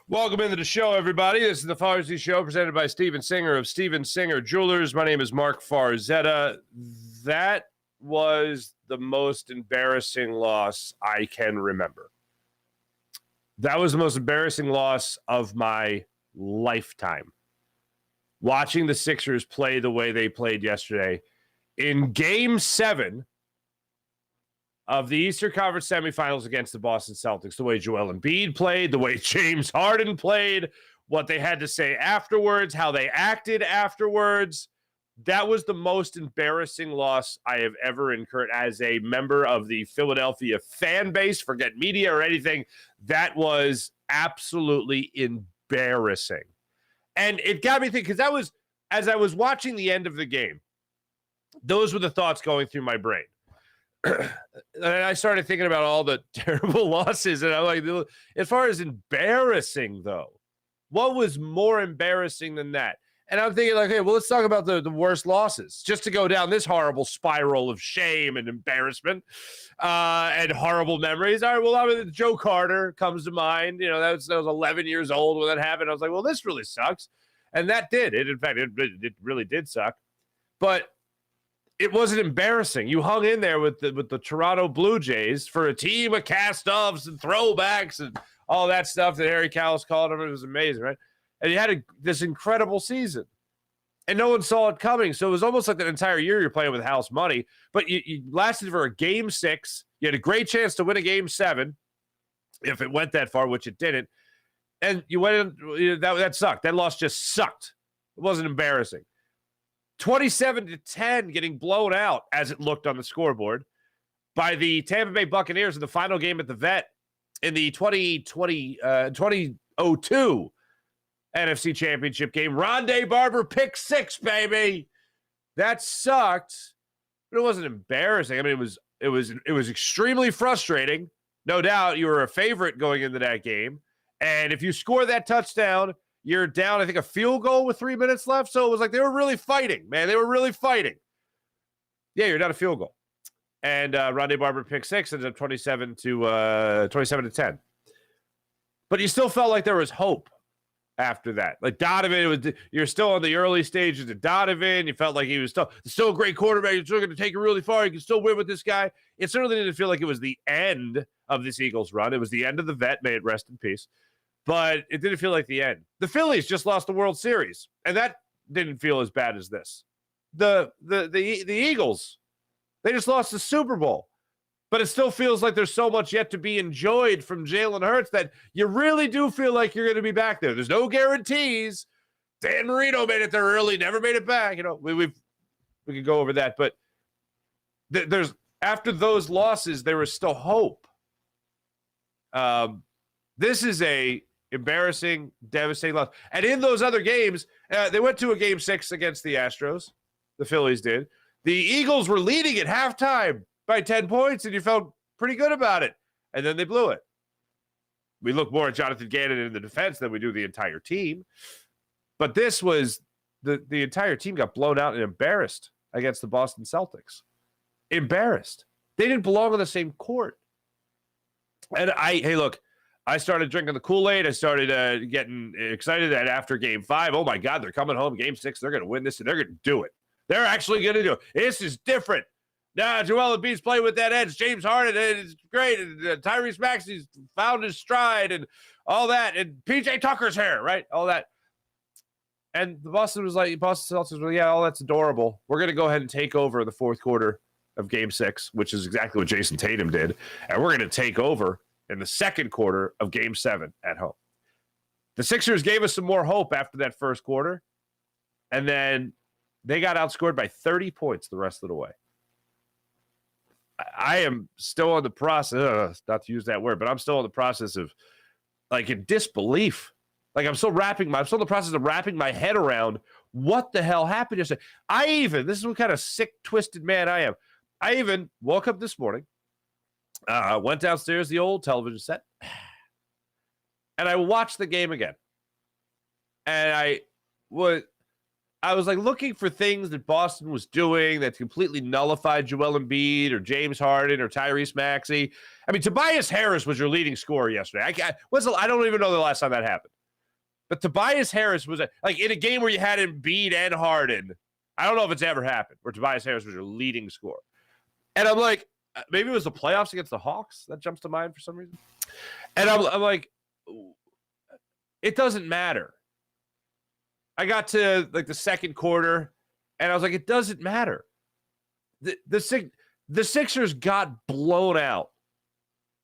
Welcome into the show, everybody. This is the Farzy Show presented by Steven Singer of Steven Singer Jewelers. My name is Mark Farzetta. That was the most embarrassing loss I can remember. That was the most embarrassing loss of my lifetime. Watching the Sixers play the way they played yesterday in Game 7 of the Eastern Conference semifinals against the Boston Celtics, the way Joel Embiid played, the way James Harden played, what they had to say afterwards, how they acted afterwards. That was the most embarrassing loss I have ever incurred as a member of the Philadelphia fan base. Forget media or anything. That was absolutely embarrassing. And it got me thinking, because that was, as I was watching the end of the game, those were the thoughts going through my brain. And I started thinking about all the terrible losses, and I'm like, as far as embarrassing, though, what was more embarrassing than that? And I'm thinking, like, hey, well, let's talk about the worst losses, just to go down this horrible spiral of shame and embarrassment and horrible memories. All right, well, I mean, Joe Carter comes to mind. You know, that was 11 years old when that happened. I was like, well, this really sucks. And that did. In fact, it really did suck. But it wasn't embarrassing. You hung in there with the Toronto Blue Jays for a team of cast-offs and throwbacks and all that stuff that Harry Callis called them. It was amazing, right? And you had this incredible season. And no one saw it coming. So it was almost like that entire year you're playing with house money. But you lasted for a Game 6. You had a great chance to win a Game 7 if it went that far, which it didn't. And you went in, that sucked. That loss just sucked. It wasn't embarrassing. 27-10 getting blown out, as it looked on the scoreboard, by the Tampa Bay Buccaneers in the final game at the Vet in the 2002 NFC Championship game. Rondé Barber pick 6, baby. That sucked, but it wasn't embarrassing. I mean, it was extremely frustrating. No doubt you were a favorite going into that game. And if you score that touchdown, you're down, I think, a field goal with 3 minutes left. So it was like they were really fighting, man. They were really fighting. Yeah, you're down a field goal. And Rondé Barber pick 6 ends up 27-10. But you still felt like there was hope after that. Like Donovan, you're still in the early stages of Donovan. You felt like he was still a great quarterback. You're still going to take it really far. You can still win with this guy. It certainly didn't feel like it was the end of this Eagles run. It was the end of the Vet. May it rest in peace. But it didn't feel like the end. The Phillies just lost the World Series, and that didn't feel as bad as this. The Eagles, they just lost the Super Bowl. But it still feels like there's so much yet to be enjoyed from Jalen Hurts that you really do feel like you're going to be back there. There's no guarantees. Dan Marino made it there early, never made it back. You know, we could go over that. But there's after those losses, there was still hope. This is a embarrassing, devastating loss. And in those other games, they went to a Game 6 against the Astros. The Phillies did. The Eagles were leading at halftime by 10 points, and you felt pretty good about it. And then they blew it. We look more at Jonathan Gannon in the defense than we do the entire team. But this was the entire team got blown out and embarrassed against the Boston Celtics. Embarrassed. They didn't belong on the same court. And I started drinking the Kool-Aid. I started getting excited that after Game 5, oh, my God, they're coming home. Game 6, they're going to win this, and they're going to do it. They're actually going to do it. This is different. Now, Joel Embiid's playing with that edge. James Harden is great. And Tyrese Maxey's found his stride and all that. And P.J. Tucker's hair, right? All that. And the Boston Celtics were, yeah, all that's adorable. We're going to go ahead and take over the fourth quarter of Game 6, which is exactly what Jason Tatum did. And we're going to take over in the second quarter of Game 7 at home. The Sixers gave us some more hope after that first quarter, and then they got outscored by 30 points the rest of the way. I am still in the process, not to use that word, but I'm still in the process of, like, in disbelief. Like, I'm still in the process of wrapping my head around what the hell happened yesterday. This is what kind of sick, twisted man I am. I even woke up this morning, went downstairs, the old television set, and I watched the game again. And I was like looking for things that Boston was doing that completely nullified Joel Embiid or James Harden or Tyrese Maxey. I mean, Tobias Harris was your leading scorer yesterday. I don't even know the last time that happened. But Tobias Harris was like in a game where you had Embiid and Harden. I don't know if it's ever happened where Tobias Harris was your leading scorer. And I'm like, maybe it was the playoffs against the Hawks that jumps to mind for some reason. And I'm like, it doesn't matter. I got to like the second quarter, and I was like, it doesn't matter. The Sixers got blown out.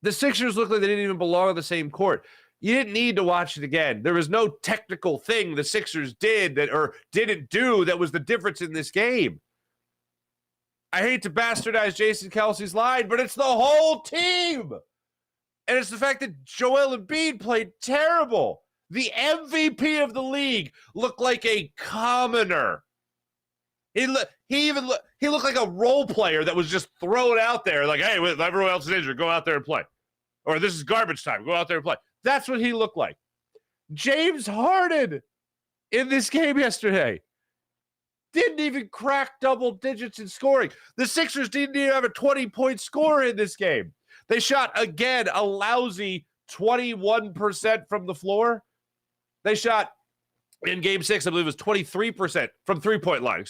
The Sixers looked like they didn't even belong on the same court. You didn't need to watch it again. There was no technical thing the Sixers did that or didn't do that was the difference in this game. I hate to bastardize Jason Kelsey's line, but it's the whole team. And it's the fact that Joel Embiid played terrible. The MVP of the league looked like a commoner. He looked like a role player that was just thrown out there like, hey, everyone else is injured, go out there and play. Or this is garbage time, go out there and play. That's what he looked like. James Harden in this game yesterday didn't even crack double digits in scoring. The Sixers didn't even have a 20-point score in this game. They shot, again, a lousy 21% from the floor. They shot in game 6, I believe it was 23% from the three-point line.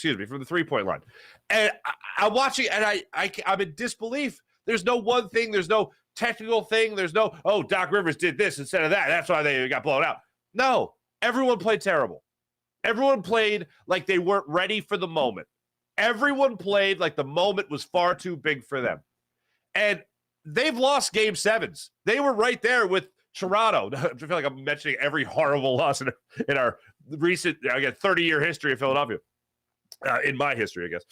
And I'm watching, and I'm in disbelief. There's no one thing. There's no technical thing. There's no, oh, Doc Rivers did this instead of that. That's why they got blown out. No, everyone played terrible. Everyone played like they weren't ready for the moment. Everyone played like the moment was far too big for them. And they've lost game 7s. They were right there with Toronto. I feel like I'm mentioning every horrible loss in our recent, 30-year history of Philadelphia. In my history, I guess.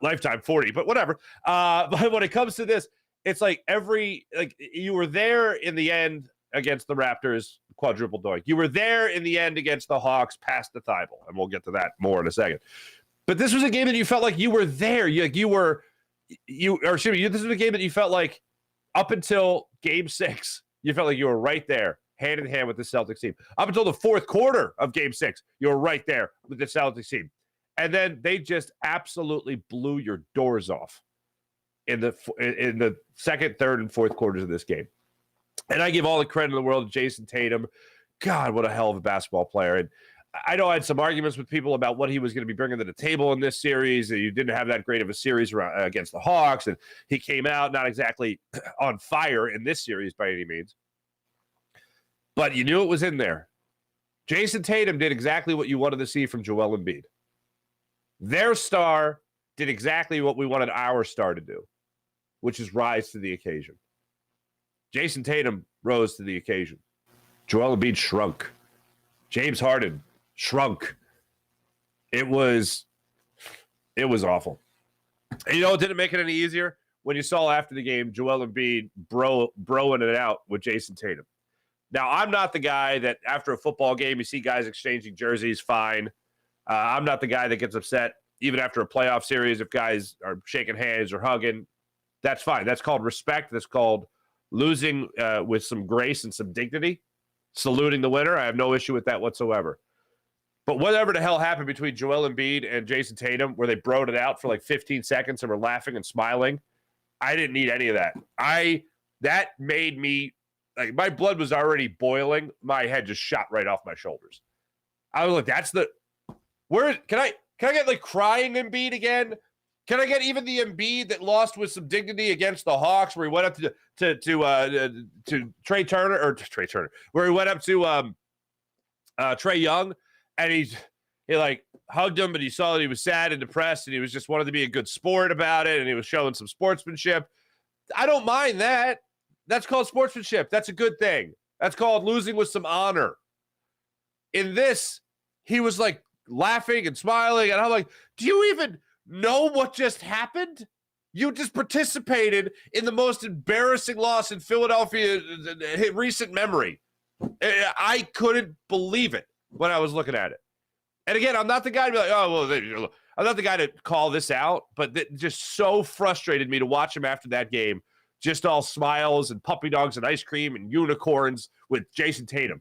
Lifetime 40, but whatever. But when it comes to this, it's like you were there in the end against the Raptors, quadruple doink. You were there in the end against the Hawks, past the Thibault, and we'll get to that more in a second. But this was a game that you felt like you were there. This was a game that you felt like up until game 6, you felt like you were right there, hand in hand with the Celtics team. Up until the fourth quarter of game 6, you were right there with the Celtics team. And then they just absolutely blew your doors off in the second, third, and fourth quarters of this game. And I give all the credit in the world to Jason Tatum. God, what a hell of a basketball player. And I know I had some arguments with people about what he was going to be bringing to the table in this series. You didn't have that great of a series against the Hawks, and he came out not exactly on fire in this series by any means. But you knew it was in there. Jason Tatum did exactly what you wanted to see from Joel Embiid. Their star did exactly what we wanted our star to do, which is rise to the occasion. Jason Tatum rose to the occasion. Joel Embiid shrunk. James Harden shrunk. It was awful. And it didn't make it any easier when you saw after the game Joel Embiid broing it out with Jason Tatum. Now, I'm not the guy that after a football game you see guys exchanging jerseys, fine. I'm not the guy that gets upset even after a playoff series if guys are shaking hands or hugging. That's fine. That's called respect. That's called losing with some grace and some dignity. Saluting the winner. I have no issue with that whatsoever. But whatever the hell happened between Joel Embiid and Jason Tatum where they broed it out for like 15 seconds and were laughing and smiling, I didn't need any of that. That made me, like, my blood was already boiling. My head just shot right off my shoulders. I was like, can I get like crying Embiid again? Can I get even the Embiid that lost with some dignity against the Hawks, where he went up to Trey Turner, where he went up to Trae Young, and he like hugged him, but he saw that he was sad and depressed, and he was just wanted to be a good sport about it, and he was showing some sportsmanship. I don't mind that. That's called sportsmanship. That's a good thing. That's called losing with some honor. In this, he was like laughing and smiling, and I'm like, do you even know what just happened? You just participated in the most embarrassing loss in Philadelphia recent memory. I couldn't believe it when I was looking at it. And again, I'm not the guy to be like, oh, well, I'm not the guy to call this out, but it just so frustrated me to watch him after that game, just all smiles and puppy dogs and ice cream and unicorns with Jason Tatum.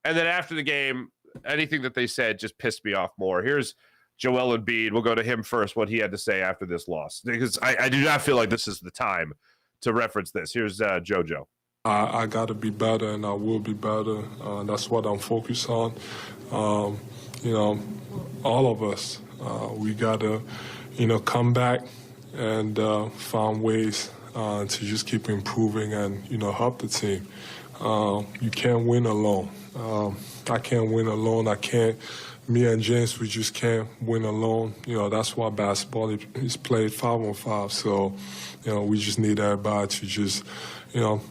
And then after the game, anything that they said just pissed me off more. Here's Joel Embiid. We'll go to him first, what he had to say after this loss, because I do not feel like this is the time to reference this. Here's JoJo. I got to be better, and I will be better. That's what I'm focused on. You know, all of us, we got to, come back and find ways to just keep improving and, help the team. You can't win alone. I can't win alone. Me and James, we just can't win alone. That's why basketball is played 5-on-5. So, we just need everybody to just,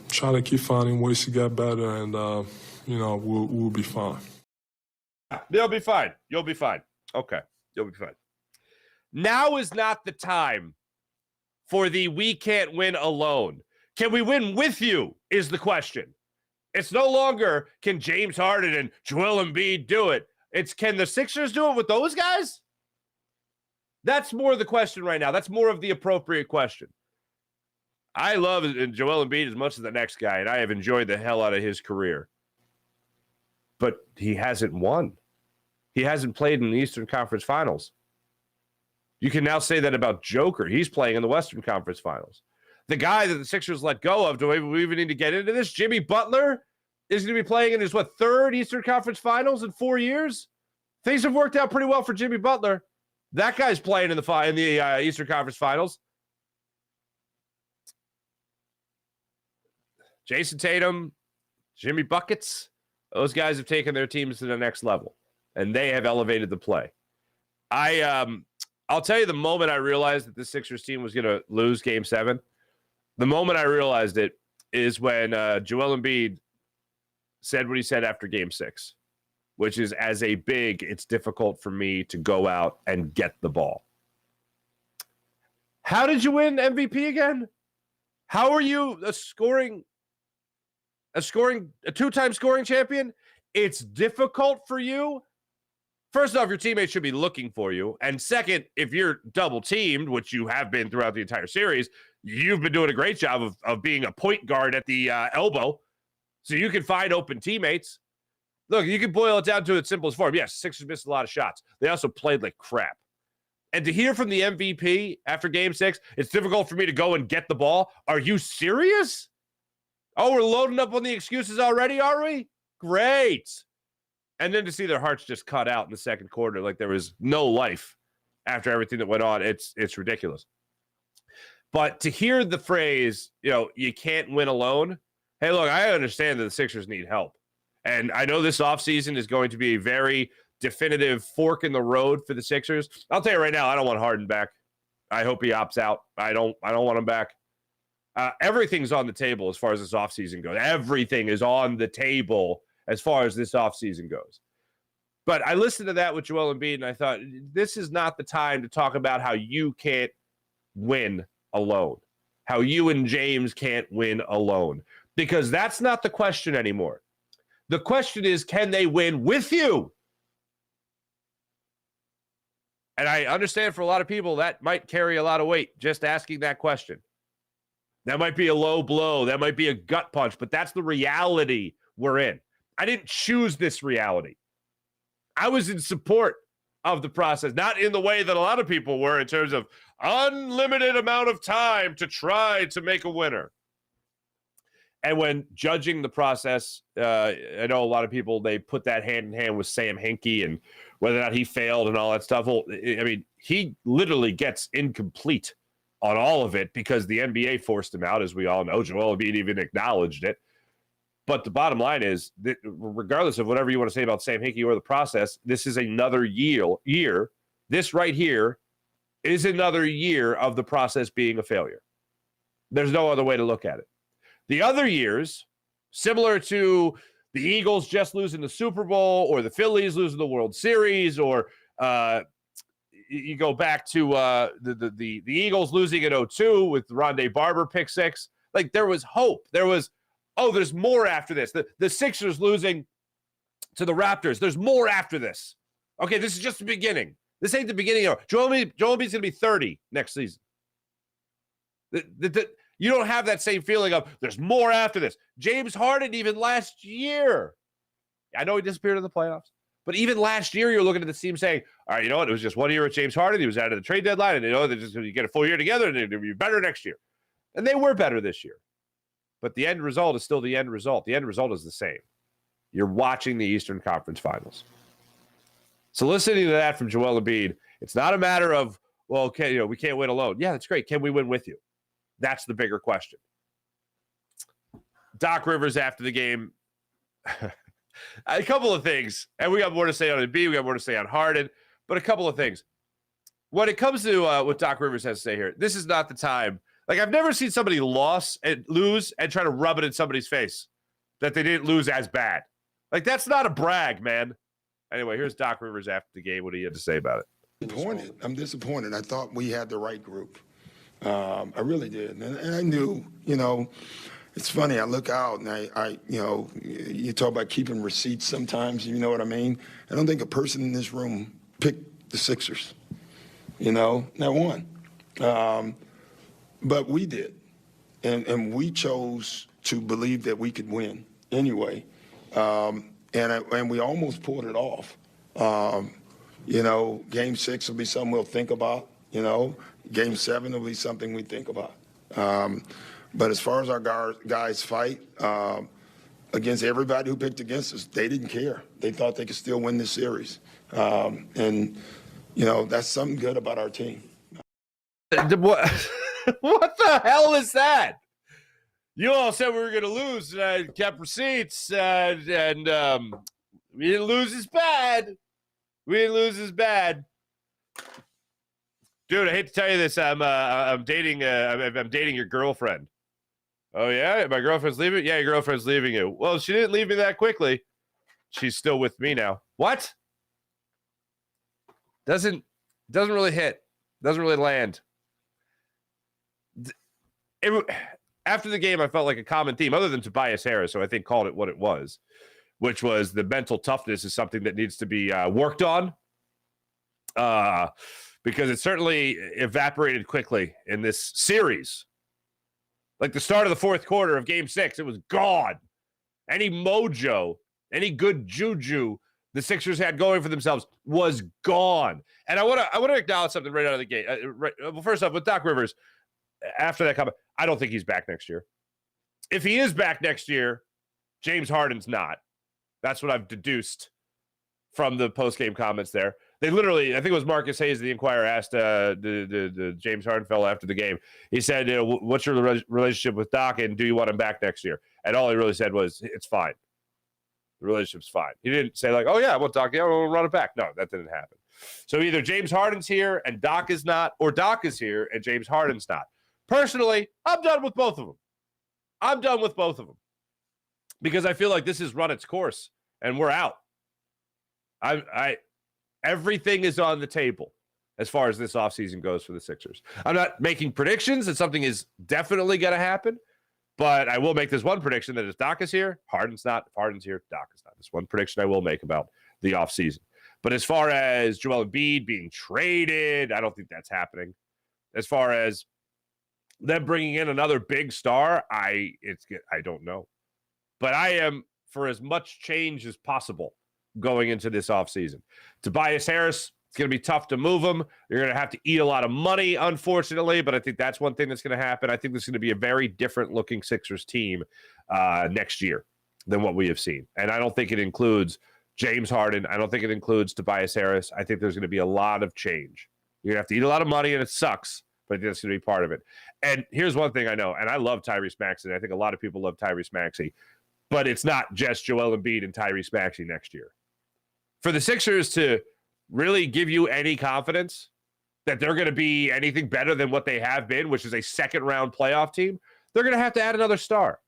try to keep finding ways to get better, and, we'll be fine. You'll be fine. You'll be fine. Okay. You'll be fine. Now is not the time for the we can't win alone. Can we win with you is the question. It's no longer can James Harden and Joel Embiid do it. It's can the Sixers do it with those guys? That's more the question right now. That's more of the appropriate question. I love Joel Embiid as much as the next guy, and I have enjoyed the hell out of his career. But he hasn't won. He hasn't played in the Eastern Conference Finals. You can now say that about Joker. He's playing in the Western Conference Finals. The guy that the Sixers let go of, do we even need to get into this? Jimmy Butler is going to be playing in his, third Eastern Conference Finals in 4 years? Things have worked out pretty well for Jimmy Butler. That guy's playing in the Eastern Conference Finals. Jason Tatum, Jimmy Buckets, those guys have taken their teams to the next level, and they have elevated the play. I'll tell you the moment I realized that the Sixers team was going to lose Game 7, the moment I realized it is when Joel Embiid said what he said after Game 6, which is, as a big, it's difficult for me to go out and get the ball. How did you win MVP again? How are you a two-time scoring champion? It's difficult for you. First off, your teammates should be looking for you. And second, if you're double teamed, which you have been throughout the entire series, you've been doing a great job of being a point guard at the elbow. So you can find open teammates. Look, you can boil it down to its simplest form. Yes, Sixers missed a lot of shots. They also played like crap. And to hear from the MVP after Game 6, it's difficult for me to go and get the ball. Are you serious? Oh, we're loading up on the excuses already, are we? Great. And then to see their hearts just cut out in the second quarter, like there was no life after everything that went on, it's ridiculous. But to hear the phrase, you can't win alone. Hey, look, I understand that the Sixers need help. And I know this offseason is going to be a very definitive fork in the road for the Sixers. I'll tell you right now, I don't want Harden back. I hope he opts out. I don't want him back. Everything's on the table as far as this offseason goes. Everything is on the table as far as this offseason goes. But I listened to that with Joel Embiid, and I thought, this is not the time to talk about how you can't win alone, how you and James can't win alone, because that's not the question anymore. The question is, can they win with you? And I understand for a lot of people that might carry a lot of weight, just asking that question. That might be a low blow. That might be a gut punch, but that's the reality we're in. I didn't choose this reality. I was in support of the process, not in the way that a lot of people were in terms of unlimited amount of time to try to make a winner. And when judging the process, I know a lot of people, they put that hand in hand with Sam Hinkie and whether or not he failed and all that stuff. Well, I mean, he literally gets incomplete on all of it because the NBA forced him out, as we all know. Joel Embiid even acknowledged it. But the bottom line is that regardless of whatever you want to say about Sam Hinkie or the process, this is another year. This right here is another year of the process being a failure. There's no other way to look at it. The other years, similar to the Eagles just losing the Super Bowl or the Phillies losing the World Series, or you go back to the Eagles losing in 2002 with Rondé Barber pick 6. Like, there was hope. There was, there's more after this. The Sixers losing to the Raptors. There's more after this. Okay, this is just the beginning. This ain't the beginning. Joel Embiid's going to be 30 next season. You don't have that same feeling of there's more after this. James Harden, even last year, I know he disappeared in the playoffs, but even last year, you're looking at the team saying, all right, you know what? It was just 1 year with James Harden. He was out of the trade deadline, and they're just going to get a full year together, and they're going to be better next year. And they were better this year. but the end result is still the end result. The end result is the same. You're watching the Eastern Conference Finals. So listening to that from Joel Embiid, it's not a matter of, well, okay, we can't win alone. Yeah, that's great. Can we win with you? That's the bigger question. Doc Rivers after the game, a couple of things, and we got more to say on Embiid, we got more to say on Harden, but a couple of things. When it comes to what Doc Rivers has to say here, this is not the time. Like, I've never seen somebody lose and try to rub it in somebody's face that they didn't lose as bad. Like, that's not a brag, man. Anyway, here's Doc Rivers after the game, what he had to say about it. I'm disappointed. I thought we had the right group. I really did. And I knew, it's funny. I look out and I you talk about keeping receipts sometimes, you know what I mean? I don't think a person in this room picked the Sixers, not one. But we did. And we chose to believe that we could win anyway. And we almost pulled it off. Game 6 will be something we'll think about. Game 7 will be something we think about. But as far as our guys fight against everybody who picked against us, they didn't care. They thought they could still win this series. And that's something good about our team. What the hell is that? You all said we were going to lose, and I kept receipts, and we didn't lose as bad. We didn't lose as bad. Dude, I hate to tell you this. I'm dating your girlfriend. Oh yeah, my girlfriend's leaving. Yeah, your girlfriend's leaving you. Well, she didn't leave me that quickly. She's still with me now. What? Doesn't really hit. Doesn't really land. After the game, I felt like a common theme, other than Tobias Harris, so I think called it what it was, which was the mental toughness is something that needs to be worked on. Because it certainly evaporated quickly in this series. Like the start of the fourth quarter of Game 6, it was gone. Any mojo, any good juju the Sixers had going for themselves was gone. And I want to acknowledge something right out of the gate. Well, first off, with Doc Rivers, after that comment, I don't think he's back next year. If he is back next year, James Harden's not. That's what I've deduced from the post-game comments there. They literally, I think it was Marcus Hayes, the Inquirer, asked the James Harden fellow after the game. He said, what's your relationship with Doc, and do you want him back next year? And all he really said was, it's fine. The relationship's fine. He didn't say like, oh, yeah, I want Doc. Yeah, we'll run it back. No, that didn't happen. So either James Harden's here and Doc is not, or Doc is here and James Harden's not. Personally, I'm done with both of them. I'm done with both of them. Because I feel like this has run its course, and we're out. Everything is on the table as far as this offseason goes for the Sixers. I'm not making predictions that something is definitely going to happen, but I will make this one prediction that if Doc is here, Harden's not. If Harden's here, Doc is not. This one prediction I will make about the offseason. But as far as Joel Embiid being traded, I don't think that's happening. As far as them bringing in another big star, I don't know. But I am for as much change as possible going into this offseason. Tobias Harris, it's going to be tough to move him. You're going to have to eat a lot of money, unfortunately, but I think that's one thing that's going to happen. I think this is going to be a very different-looking Sixers team next year than what we have seen. And I don't think it includes James Harden. I don't think it includes Tobias Harris. I think there's going to be a lot of change. You're going to have to eat a lot of money, and it sucks, but I think that's going to be part of it. And here's one thing I know, and I love Tyrese Maxey. I think a lot of people love Tyrese Maxey, but it's not just Joel Embiid and Tyrese Maxey next year. For the Sixers to really give you any confidence that they're going to be anything better than what they have been, which is a second-round playoff team, they're going to have to add another star.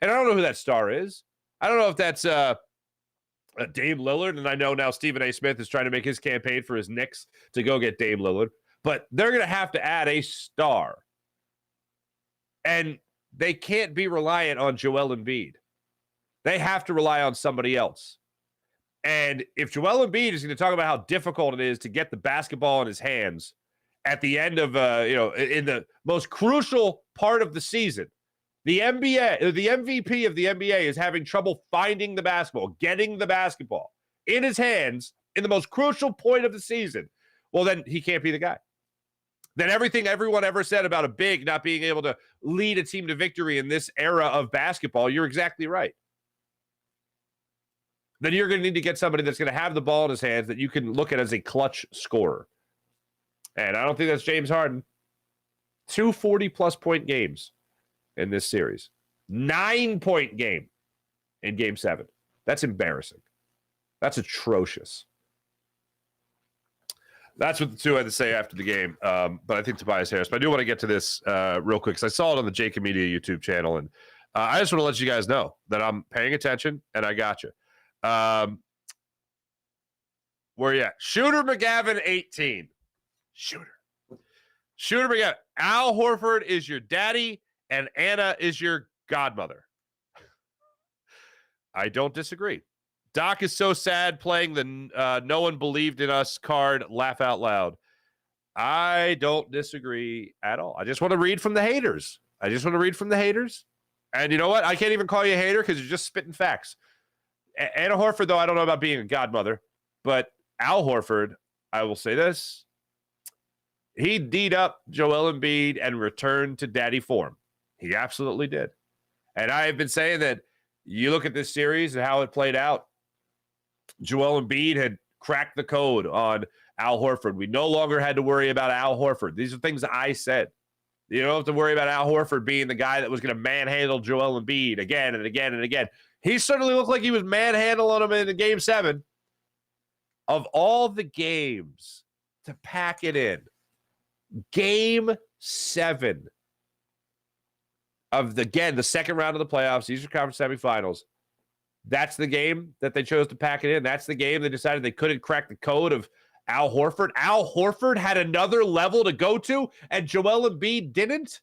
And I don't know who that star is. I don't know if that's Dame Lillard, and I know now Stephen A. Smith is trying to make his campaign for his Knicks to go get Dame Lillard, but they're going to have to add a star. And they can't be reliant on Joel Embiid. They have to rely on somebody else. And if Joel Embiid is going to talk about how difficult it is to get the basketball in his hands at the end of, in the most crucial part of the season, the MVP of the NBA is having trouble finding the basketball, getting the basketball in his hands in the most crucial point of the season, well, then he can't be the guy. than everything everyone ever said about a big not being able to lead a team to victory in this era of basketball, you're exactly right. Then you're going to need to get somebody that's going to have the ball in his hands that you can look at as a clutch scorer. And I don't think that's James Harden. 2 40-plus point games in this series. 9-point game in Game 7. That's embarrassing. That's atrocious. That's what the two had to say after the game. But I think Tobias Harris. But I do want to get to this real quick because I saw it on the Jacob Media YouTube channel. And I just want to let you guys know that I'm paying attention and I got you. Where you at? Shooter McGavin 18. Shooter McGavin. Al Horford is your daddy and Anna is your godmother. I don't disagree. Doc is so sad playing the no one believed in us card, laugh out loud. I don't disagree at all. I just want to read from the haters. And you know what? I can't even call you a hater because you're just spitting facts. Anna Horford, though, I don't know about being a godmother, but Al Horford, I will say this. He D'd up Joel Embiid and returned to daddy form. He absolutely did. And I have been saying that you look at this series and how it played out. Joel Embiid had cracked the code on Al Horford. We no longer had to worry about Al Horford. These are things I said. You don't have to worry about Al Horford being the guy that was going to manhandle Joel Embiid again and again and again. He certainly looked like he was manhandling him in Game 7. Of all the games to pack it in, Game 7 of the second round of the playoffs, Eastern Conference semifinals, that's the game that they chose to pack it in. That's the game they decided they couldn't crack the code of Al Horford. Al Horford had another level to go to, and Joel Embiid didn't.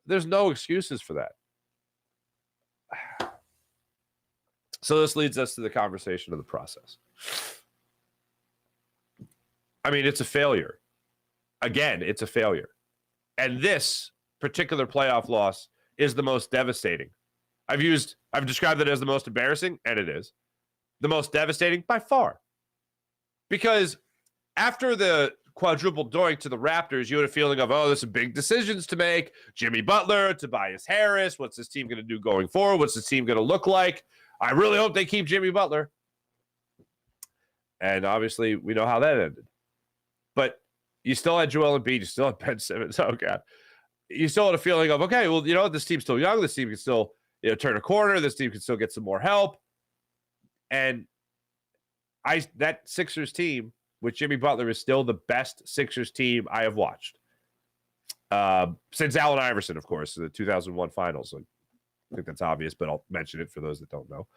There's no excuses for that. So this leads us to the conversation of the process. I mean, it's a failure. Again, it's a failure. And this particular playoff loss is the most devastating. I've described it as the most embarrassing, and it is. The most devastating by far. Because after the quadruple doink to the Raptors, you had a feeling of, there's some big decisions to make. Jimmy Butler, Tobias Harris, what's this team going to do going forward? What's this team going to look like? I really hope they keep Jimmy Butler. And obviously, we know how that ended. But you still had Joel Embiid. You still had Ben Simmons. Oh, God. You still had a feeling of, okay, well, this team's still young. This team can still turn a corner. This team can still get some more help. And that Sixers team with Jimmy Butler is still the best Sixers team I have watched. Since Allen Iverson, of course, the 2001 finals. I think that's obvious, but I'll mention it for those that don't know.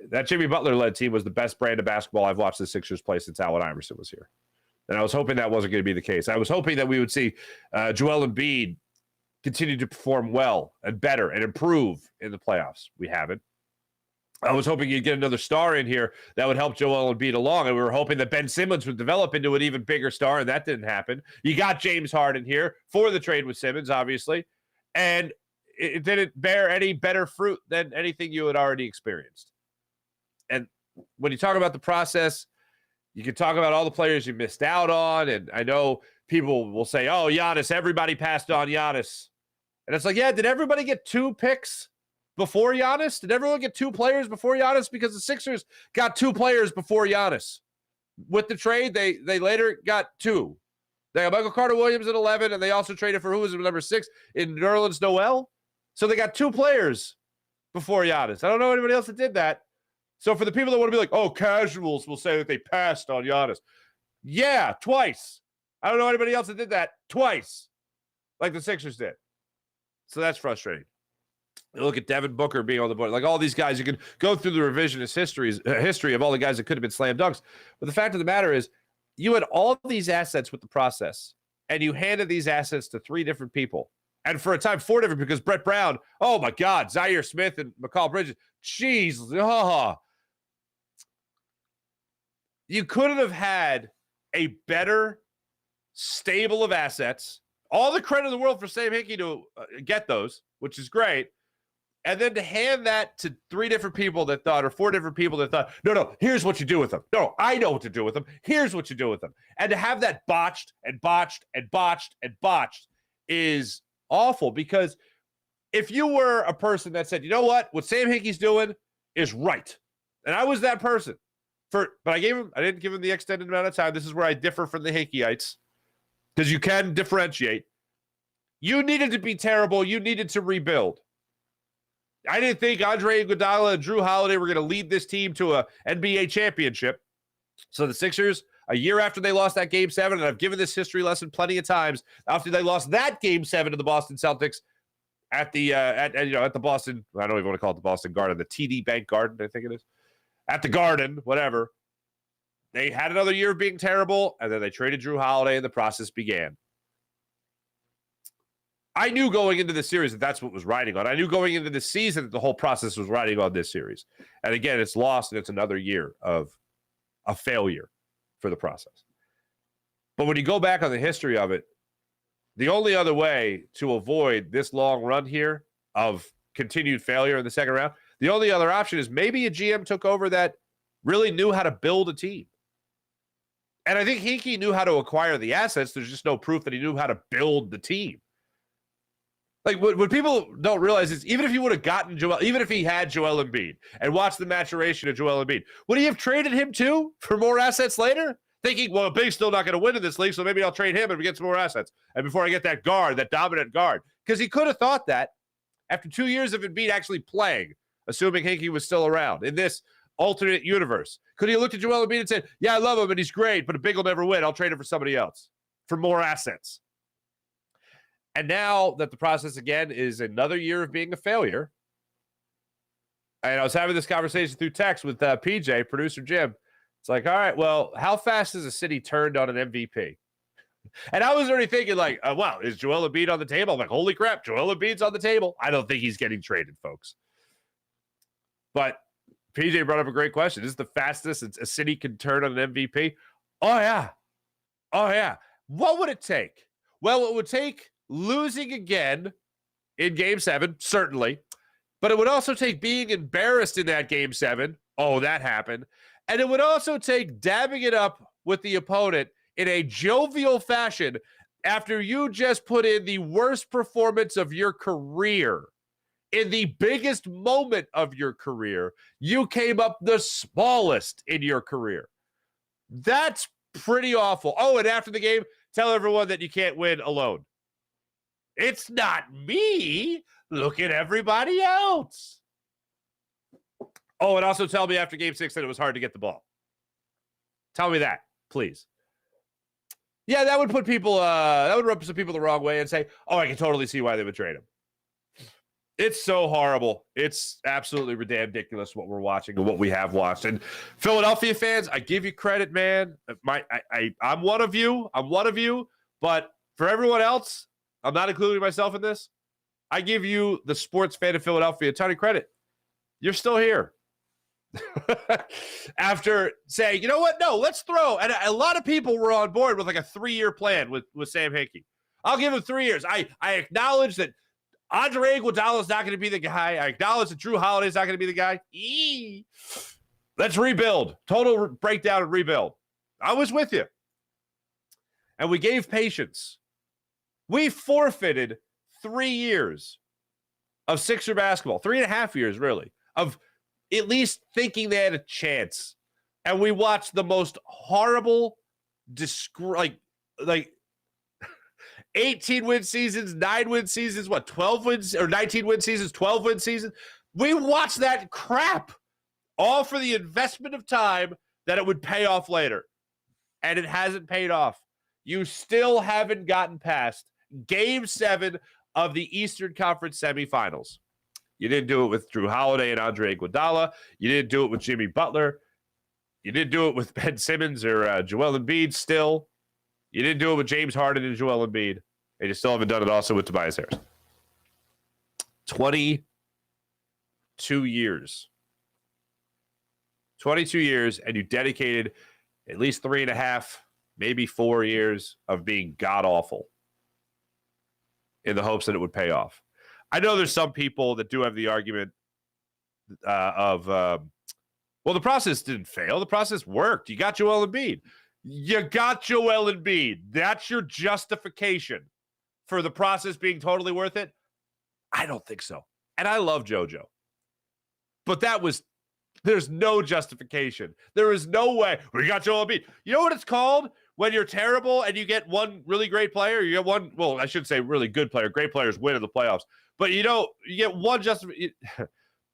That Jimmy Butler-led team was the best brand of basketball I've watched the Sixers play since Allen Iverson was here. And I was hoping that wasn't going to be the case. I was hoping that we would see Joel Embiid continue to perform well and better and improve in the playoffs. We haven't. I was hoping you'd get another star in here that would help Joel Embiid along, and we were hoping that Ben Simmons would develop into an even bigger star, and that didn't happen. You got James Harden here for the trade with Simmons, obviously, and it didn't bear any better fruit than anything you had already experienced. And when you talk about the process, you can talk about all the players you missed out on, and I know people will say, oh, Giannis, everybody passed on Giannis. And it's like, yeah, did everybody get 2 picks before Giannis? Did everyone get 2 players before Giannis? Because the Sixers got 2 players before Giannis. With the trade, they later got 2. They got Michael Carter-Williams at 11, and they also traded for who was number 6 in Nerlens Noel. So they got 2 players before Giannis. I don't know anybody else that did that. So for the people that want to be like, oh, casuals will say that they passed on Giannis. Yeah, twice. I don't know anybody else that did that twice, like the Sixers did. So that's frustrating. You look at Devin Booker being on the board. Like all these guys, you can go through the revisionist history of all the guys that could have been slam dunks. But the fact of the matter is, you had all these assets with the process, and you handed these assets to 3 different people. And for a time, 4 different, because Brett Brown, oh my God, Zaire Smith and McCall Bridges. Jeez. You couldn't have had a better stable of assets. All the credit in the world for Sam Hinkie to get those, which is great. And then to hand that to 3 different people that thought, or 4 different people that thought, no, here's what you do with them. No, I know what to do with them. Here's what you do with them. And to have that botched and botched and botched and botched is awful, because if you were a person that said, you know what Sam Hinkie's doing is right, and I was that person, but I didn't give him the extended amount of time. This is where I differ from the Hinkie'ites, because you can differentiate. You needed to be terrible. You needed to rebuild. I didn't think Andre Iguodala and Drew Holiday were going to lead this team to a NBA championship. So the Sixers, a year after they lost that Game 7, and I've given this history lesson plenty of times, after they lost that Game 7 to the Boston Celtics at the at the Boston, I don't even want to call it the Boston Garden, the TD Bank Garden, I think it is, at the Garden, whatever. They had another year of being terrible, and then they traded Drew Holiday, and the process began. I knew going into the series that that's what was riding on. I knew going into the season that the whole process was riding on this series. And again, it's lost, and it's another year of a failure for the process. But when you go back on the history of it, the only other way to avoid this long run here of continued failure in the second round, the only other option is maybe a GM took over that really knew how to build a team. And I think Hinkie knew how to acquire the assets. There's just no proof that he knew how to build the team. Like, what people don't realize is, even if he would have gotten even if he had Joel Embiid and watched the maturation of Joel Embiid, would he have traded him too for more assets later? Thinking, well, Big's still not going to win in this league, so maybe I'll trade him and we get some more assets. And before I get that guard, that dominant guard. Because he could have thought that after 2 years of Embiid actually playing, assuming Hinkie was still around in this alternate universe. Could he have looked at Joel Embiid and said, yeah, I love him and he's great, but a Big will never win. I'll trade him for somebody else for more assets. And now that the process, again, is another year of being a failure, and I was having this conversation through text with PJ, producer Jim. It's like, all right, well, how fast is a city turned on an MVP? And I was already thinking, like, wow, is Joel Embiid on the table? I'm like, holy crap, Joel Embiid's on the table. I don't think he's getting traded, folks. But PJ brought up a great question. Is this the fastest a city can turn on an MVP? Oh, yeah. Oh, yeah. What would it take? Well, it would take losing again in Game 7, certainly. But it would also take being embarrassed in that Game 7. Oh, that happened. And it would also take dabbing it up with the opponent in a jovial fashion after you just put in the worst performance of your career. In the biggest moment of your career, you came up the smallest in your career. That's pretty awful. Oh, and after the game, tell everyone that you can't win alone. It's not me. Look at everybody else. Oh, and also tell me after Game 6 that it was hard to get the ball. Tell me that, please. Yeah, that would put people, that would rub some people the wrong way and say, oh, I can totally see why they would trade him. It's so horrible. It's absolutely ridiculous what we're watching and what we have watched. And Philadelphia fans, I give you credit, man. I'm one of you. I'm one of you. But for everyone else, I'm not including myself in this. I give you, the sports fan of Philadelphia, a ton of credit. You're still here. After saying, you know what? No, let's throw. And a lot of people were on board with like a 3-year plan with Sam Hinkie. I'll give him 3 years. I acknowledge that Andre Iguodala is not going to be the guy. I acknowledge that Drew Holiday is not going to be the guy. Let's rebuild. Total breakdown and rebuild. I was with you. And we gave patience. We forfeited 3 years of Sixer basketball, 3.5 years, really, of at least thinking they had a chance. And we watched the most horrible, like 18-win seasons, 9-win seasons, 12 wins, or 19-win seasons, 12-win seasons. We watched that crap, all for the investment of time that it would pay off later. And it hasn't paid off. You still haven't gotten past Game 7 of the Eastern Conference semifinals. You didn't do it with Drew Holiday and Andre Iguodala. You didn't do it with Jimmy Butler. You didn't do it with Ben Simmons or Joel Embiid still. You didn't do it with James Harden and Joel Embiid. And you still haven't done it also with Tobias Harris. 22 years. 22 years, and you dedicated at least 3.5, maybe 4 years of being god-awful in the hopes that it would pay off. I know there's some people that do have the argument well, the process didn't fail. The process worked. You got Joel Embiid. That's your justification for the process being totally worth it? I don't think so. And I love JoJo. But there's no justification. There is no way. We got Joel Embiid. You know what it's called when you're terrible and you get one really great player? You get one, well, I should say really good player. Great players win in the playoffs. But you get one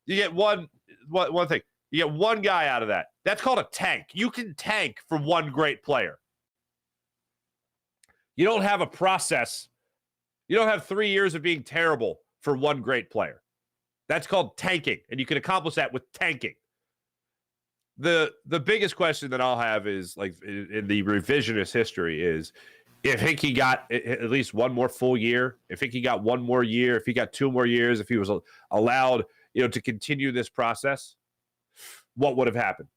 you get one thing. You get one guy out of that. That's called a tank. You can tank for one great player. You don't have a process. You don't have 3 years of being terrible for one great player. That's called tanking, and you can accomplish that with tanking. The biggest question that I'll have is, like, in the revisionist history, is if Hinkie got at least one more full year, if Hinkie got one more year, if he got 2 more years, if he was allowed, to continue this process, what would have happened?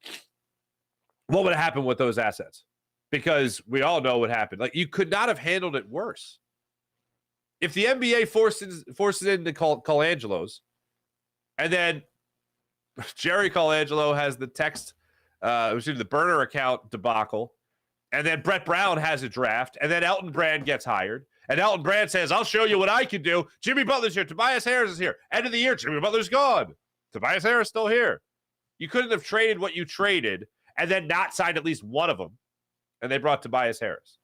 What would have happened with those assets? Because we all know what happened. Like, you could not have handled it worse. If the NBA forces in the Colangelos, and then Jerry Colangelo has the the burner account debacle, and then Brett Brown has a draft, and then Elton Brand gets hired, and Elton Brand says, I'll show you what I can do. Jimmy Butler's here. Tobias Harris is here. End of the year, Jimmy Butler's gone. Tobias Harris still here. You couldn't have traded what you traded and then not signed at least one of them, and they brought Tobias Harris.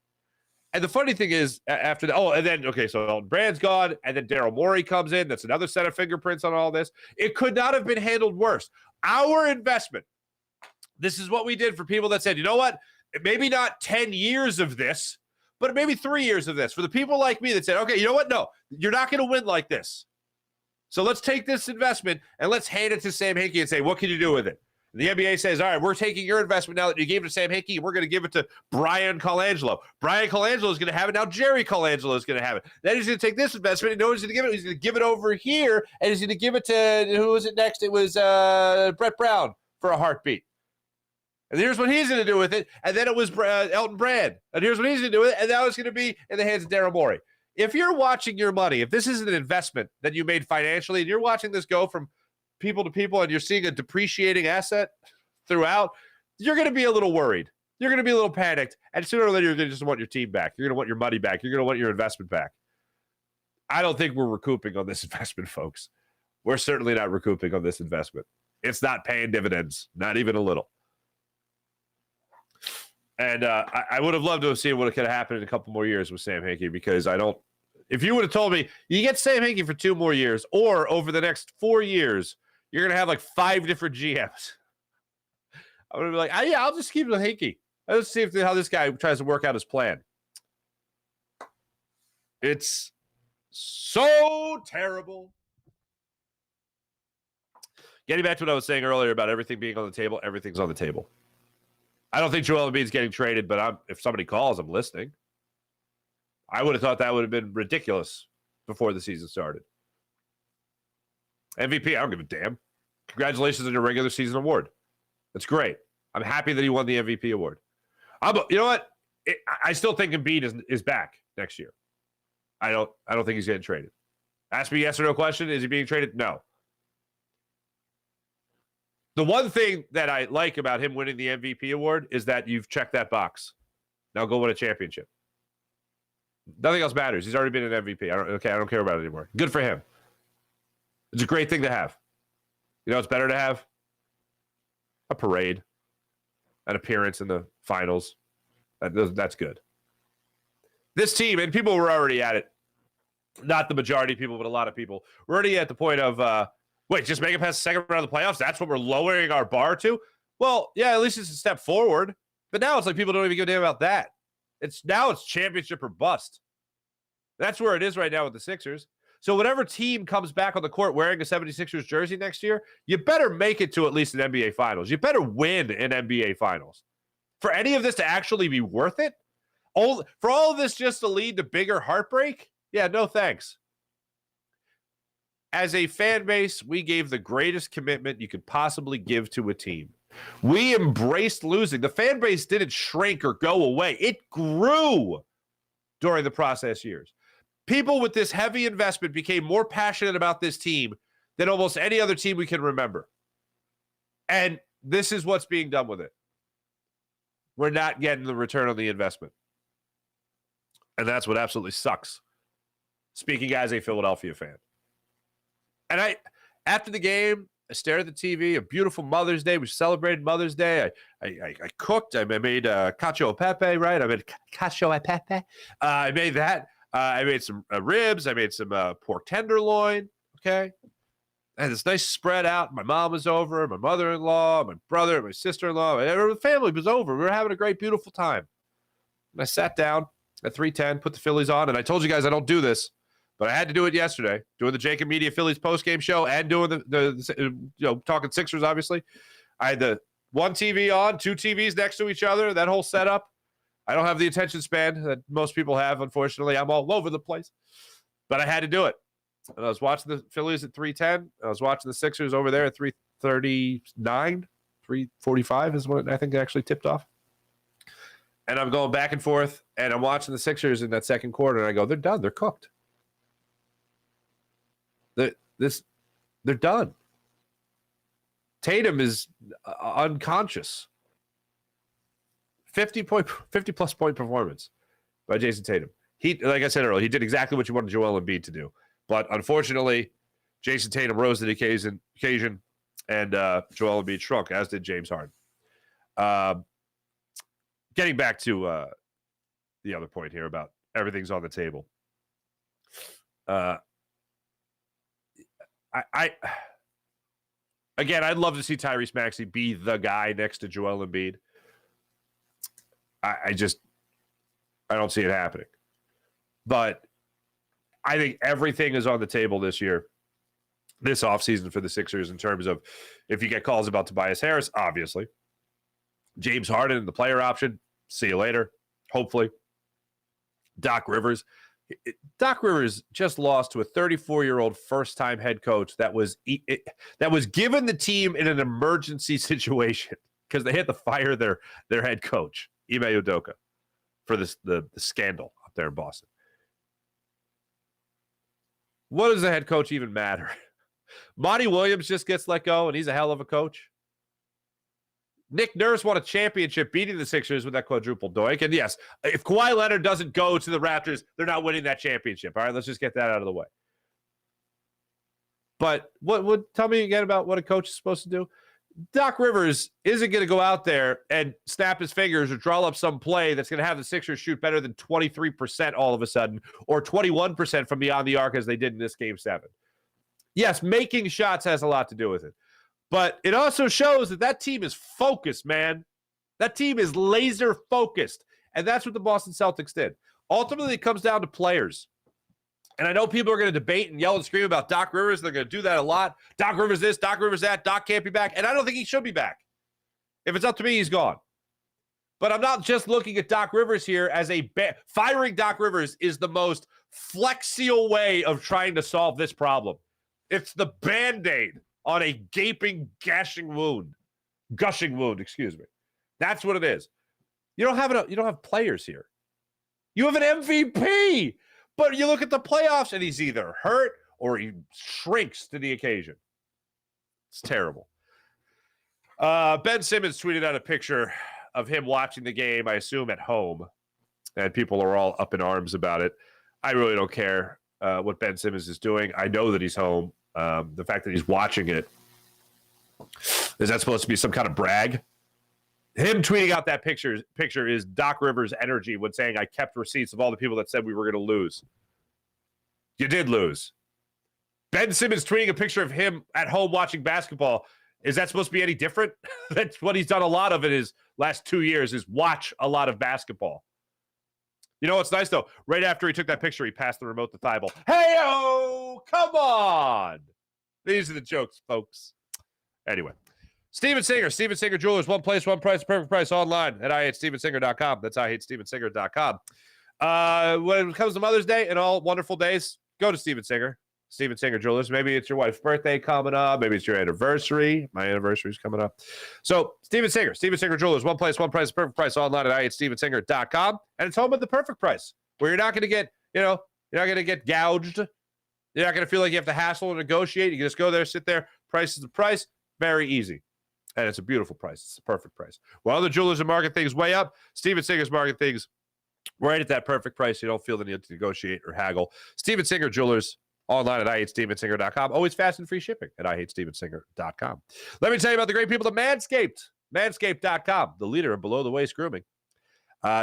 And the funny thing is, after that, so Elton Brand's gone, and then Daryl Morey comes in. That's another set of fingerprints on all this. It could not have been handled worse. Our investment, this is what we did for people that said, you know what, maybe not 10 years of this, but maybe 3 years of this. For the people like me that said, okay, you know what, no, you're not going to win like this. So let's take this investment and let's hand it to Sam Hinkie and say, what can you do with it? The NBA says, all right, we're taking your investment now that you gave it to Sam Hinkie, and we're going to give it to Brian Colangelo. Brian Colangelo is going to have it. Now Jerry Colangelo is going to have it. Then he's going to take this investment, and he's going to give it. He's going to give it over here, and he's going to give it to, who was it next? It was Brett Brown for a heartbeat. And here's what he's going to do with it. And then it was Elton Brand. And here's what he's going to do with it. And now it's going to be in the hands of Daryl Morey. If you're watching your money, if this is an investment that you made financially, and you're watching this go from people to people, and you're seeing a depreciating asset throughout, you're going to be a little worried. You're going to be a little panicked. And sooner or later, you're going to just want your team back. You're going to want your money back. You're going to want your investment back. I don't think we're recouping on this investment, folks. We're certainly not recouping on this investment. It's not paying dividends, not even a little. And I would have loved to have seen what could have happened in a couple more years with Sam Hinkie, because if you would have told me you get Sam Hinkie for 2 more years, or over the next 4 years, you're going to have like 5 different GMs, I would have been like, yeah, I'll just keep it with Hinkie. Let's see how this guy tries to work out his plan. It's so terrible. Getting back to what I was saying earlier about everything being on the table, everything's on the table. I don't think Joel Embiid's getting traded, but if somebody calls, I'm listening. I would have thought that would have been ridiculous before the season started. MVP, I don't give a damn. Congratulations on your regular season award. That's great. I'm happy that he won the MVP award. You know what? I still think Embiid is back next year. I don't think he's getting traded. Ask me yes or no question. Is he being traded? No. The one thing that I like about him winning the MVP award is that you've checked that box. Now go win a championship. Nothing else matters. He's already been an MVP. I don't care about it anymore. Good for him. It's a great thing to have. You know what's better to have? A parade. An appearance in the finals. That's good. This team, and people were already at it. Not the majority of people, but a lot of people. We're already at the point of, wait, just make it past the second round of the playoffs? That's what we're lowering our bar to? Well, yeah, at least it's a step forward. But now it's like people don't even give a damn about that. It's championship or bust. That's where it is right now with the Sixers. So whatever team comes back on the court wearing a 76ers jersey next year, you better make it to at least an NBA Finals. You better win an NBA Finals. For any of this to actually be worth it, for all of this just to lead to bigger heartbreak, yeah, no thanks. As a fan base, we gave the greatest commitment you could possibly give to a team. We embraced losing. The fan base didn't shrink or go away. It grew during the process years. People with this heavy investment became more passionate about this team than almost any other team we can remember. And this is what's being done with it. We're not getting the return on the investment. And that's what absolutely sucks. Speaking as a Philadelphia fan. And after the game, I stared at the TV, a beautiful Mother's Day. We celebrated Mother's Day. I cooked. I made cacio e pepe, right? I made cacio e pepe. I made that. I made some ribs. I made some pork tenderloin, okay? I had this nice spread out. My mom was over, my mother-in-law, my brother, my sister-in-law. The family was over. We were having a great, beautiful time. And I sat down at 3:10, put the Phillies on, and I told you guys I don't do this, but I had to do it yesterday, doing the Jacob Media Phillies postgame show and doing the talking Sixers, obviously. I had the one TV on, two TVs next to each other, that whole setup. I don't have the attention span that most people have, unfortunately. I'm all over the place. But I had to do it. And I was watching the Phillies at 3:10. I was watching the Sixers over there at 3:39. 3:45 is when I think it actually tipped off. And I'm going back and forth, and I'm watching the Sixers in that second quarter, and I go, they're done. They're cooked. They're done. Tatum is unconscious. 50-plus point performance by Jason Tatum. He, like I said earlier, he did exactly what you wanted Joel Embiid to do. But unfortunately, Jason Tatum rose to the occasion, and Joel Embiid shrunk, as did James Harden. Getting back to the other point here about everything's on the table. Again, I'd love to see Tyrese Maxey be the guy next to Joel Embiid. I don't see it happening. But I think everything is on the table this year, this offseason for the Sixers in terms of if you get calls about Tobias Harris, obviously. James Harden, the player option, see you later, hopefully. Doc Rivers. Doc Rivers just lost to a 34-year-old first-time head coach that was given the team in an emergency situation because they had to fire their head coach, Ime Udoka, for the scandal up there in Boston. What does the head coach even matter? Monty Williams just gets let go, and he's a hell of a coach. Nick Nurse won a championship beating the Sixers with that quadruple doink. And yes, if Kawhi Leonard doesn't go to the Raptors, they're not winning that championship. All right, let's just get that out of the way. But tell me again about what a coach is supposed to do? Doc Rivers isn't going to go out there and snap his fingers or draw up some play that's going to have the Sixers shoot better than 23% all of a sudden or 21% from beyond the arc as they did in this Game 7. Yes, making shots has a lot to do with it. But it also shows that team is focused, man. That team is laser focused. And that's what the Boston Celtics did. Ultimately, it comes down to players. And I know people are going to debate and yell and scream about Doc Rivers. They're going to do that a lot. Doc Rivers this, Doc Rivers that. Doc can't be back. And I don't think he should be back. If it's up to me, he's gone. But I'm not just looking at Doc Rivers here as firing Doc Rivers is the most flexible way of trying to solve this problem. It's the Band-Aid on a gushing wound, excuse me. That's what it is. You don't have players here. You have an MVP, but you look at the playoffs and he's either hurt or he shrinks to the occasion. It's terrible. Ben Simmons tweeted out a picture of him watching the game, I assume at home, and people are all up in arms about it. I really don't care what Ben Simmons is doing. I know that he's home. The fact that he's watching it, is that supposed to be some kind of brag? Him tweeting out that picture is Doc Rivers' energy when saying, I kept receipts of all the people that said we were going to lose. You did lose. Ben Simmons tweeting a picture of him at home watching basketball. Is that supposed to be any different? That's what he's done a lot of in his last 2 years is watch a lot of basketball. You know what's nice, though? Right after he took that picture, he passed the remote to Thibault. Hey-oh! Come on! These are the jokes, folks. Anyway. Steven Singer Jewelers, one place, one price, perfect price online at IHateStevenSinger.com. That's IHateStevenSinger.com. When it comes to Mother's Day and all wonderful days, go to Steven Singer Jewelers. Maybe it's your wife's birthday coming up. Maybe it's your anniversary. My anniversary is coming up. So Steven Singer Jewelers, one place, one price, perfect price online at IHateStevenSinger.com. And it's home at the perfect price where you're not going to get, You're not going to get gouged. You're not going to feel like you have to hassle and negotiate. You can just go there, sit there. Price is the price. Very easy. And it's a beautiful price. It's a perfect price. While other jewelers are marking things way up, Steven Singer's marking things right at that perfect price. You don't feel the need to negotiate or haggle. Steven Singer Jewelers, online at IHateStevenSinger.com. Always fast and free shipping at IHateStevenSinger.com. Let me tell you about the great people at Manscaped. Manscaped.com, the leader in below-the-waist grooming.